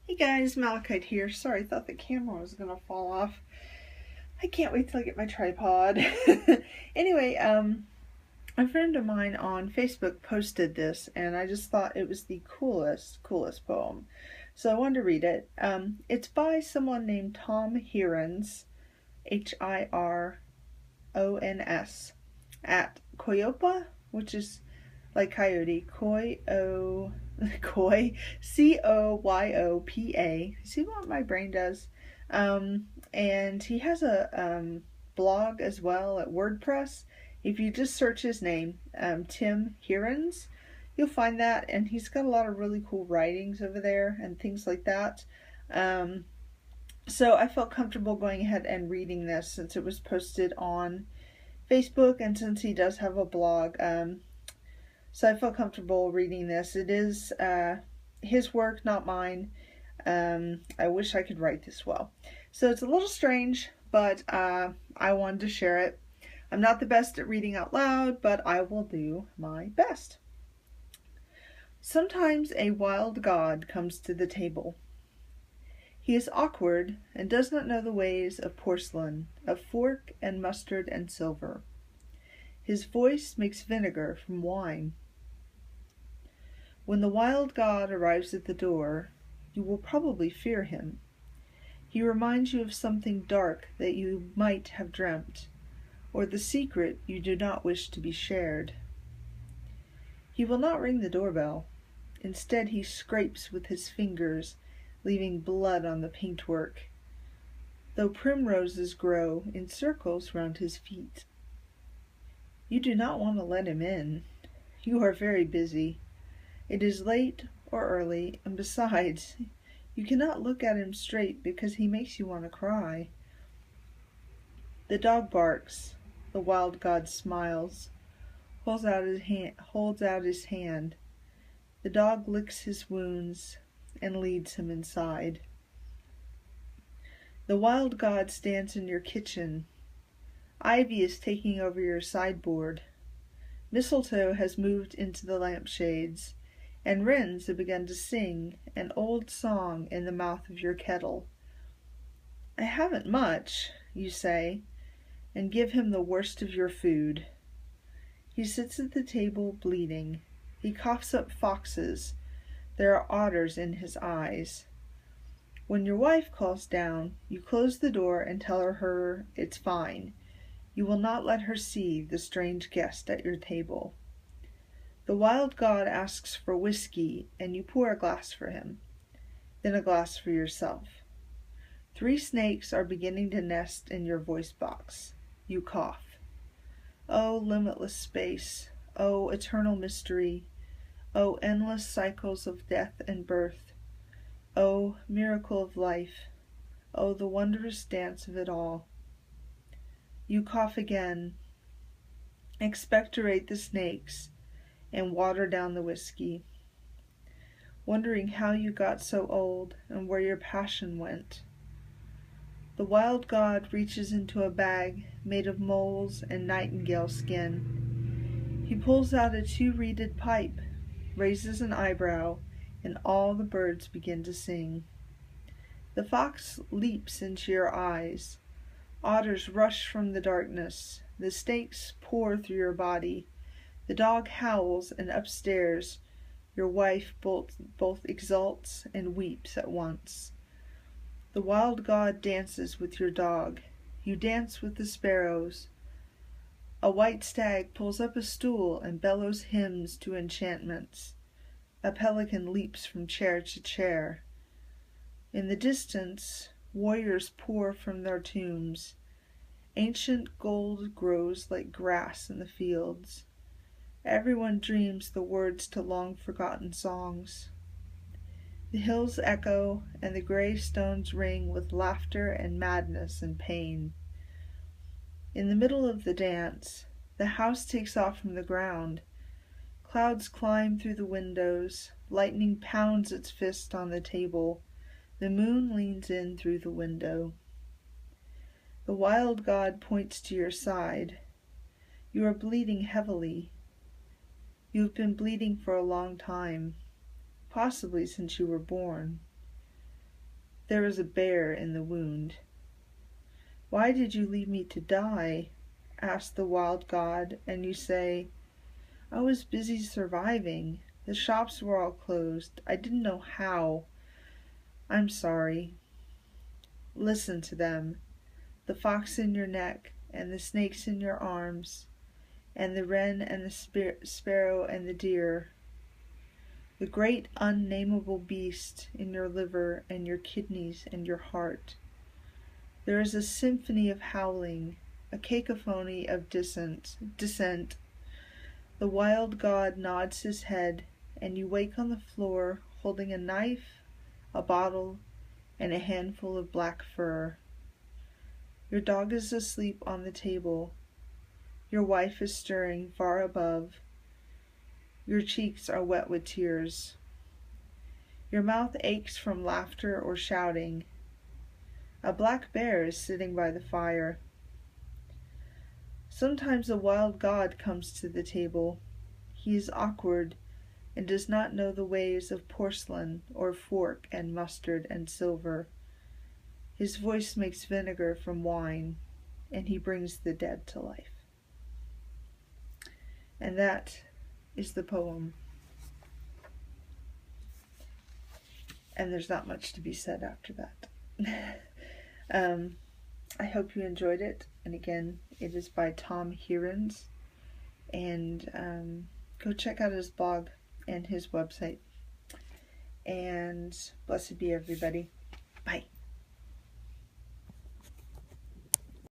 Hey guys, Malachite here. Sorry, I thought the camera was gonna fall off. I can't wait till I get my tripod. Anyway, a friend of mine on Facebook posted this, and I just thought it was the coolest poem. So I wanted to read it. It's by someone named Tom Hirons, Hirons, at Coyopa, which is like coyote, Coy, Coyopa. See what my brain does? And he has a blog as well at WordPress. If you just search his name, Tim Hirons, you'll find that, and he's got a lot of really cool writings over there and things like that. So I felt comfortable going ahead and reading this since it was posted on Facebook and since he does have a blog. So I felt comfortable reading this. It is his work, not mine. I wish I could write this well. So it's a little strange, but I wanted to share it. I'm not the best at reading out loud, but I will do my best. Sometimes a wild god comes to the table. He is awkward and does not know the ways of porcelain, of fork and mustard and silver. His voice makes vinegar from wine. When the wild god arrives at the door, you will probably fear him. He reminds you of something dark that you might have dreamt, or the secret you do not wish to be shared. He will not ring the doorbell. Instead, he scrapes with his fingers, leaving blood on the paintwork, though primroses grow in circles round his feet. You do not want to let him in. You are very busy. It is late or early, and besides, you cannot look at him straight because he makes you want to cry. The dog barks. The wild god smiles, holds out his hand. The dog licks his wounds and leads him inside. The wild god stands in your kitchen. Ivy is taking over your sideboard. Mistletoe has moved into the lampshades, and wrens have begun to sing an old song in the mouth of your kettle. I haven't much, you say, and give him the worst of your food. He sits at the table bleeding. He coughs up foxes. There are otters in his eyes. When your wife calls down, you close the door and tell her it's fine. You will not let her see the strange guest at your table. The wild god asks for whiskey, and you pour a glass for him, then a glass for yourself. 3 snakes are beginning to nest in your voice box. You cough. Oh, limitless space. Oh, eternal mystery. Oh, endless cycles of death and birth. Oh, miracle of life. Oh, the wondrous dance of it all. You cough again. Expectorate the snakes and water down the whiskey, wondering how you got so old and where your passion went. The wild god reaches into a bag made of moles and nightingale skin. He pulls out a 2-reeded pipe, raises an eyebrow, and all the birds begin to sing. The fox leaps into your eyes. Otters rush from the darkness. The snakes pour through your body. The dog howls, and upstairs your wife both exults and weeps at once. The wild god dances with your dog. You dance with the sparrows. A white stag pulls up a stool and bellows hymns to enchantments. A pelican leaps from chair to chair. In the distance, warriors pour from their tombs. Ancient gold grows like grass in the fields. Everyone dreams the words to long-forgotten songs. The hills echo, and the gray stones ring with laughter and madness and pain. In the middle of the dance, the house takes off from the ground. Clouds climb through the windows. Lightning pounds its fist on the table. The moon leans in through the window. The wild god points to your side. You are bleeding heavily. You have been bleeding for a long time, possibly since you were born. There is a bear in the wound. Why did you leave me to die? Asked the wild god, and you say, I was busy surviving. The shops were all closed. I didn't know how. I'm sorry. Listen to them. The fox in your neck, and the snakes in your arms, and the wren and the sparrow and the deer. The great unnameable beast in your liver and your kidneys and your heart. There is a symphony of howling, a cacophony of dissent. The wild god nods his head, and you wake on the floor holding a knife, a bottle, and a handful of black fur. Your dog is asleep on the table. Your wife is stirring far above. Your cheeks are wet with tears. Your mouth aches from laughter or shouting. A black bear is sitting by the fire. Sometimes a wild god comes to the table. He is awkward and does not know the ways of porcelain or fork and mustard and silver. His voice makes vinegar from wine, and he brings the dead to life. And that is the poem. And there's not much to be said after that. I hope you enjoyed it. And again, it is by Tom Hirons. And go check out his blog and his website. And blessed be everybody. Bye.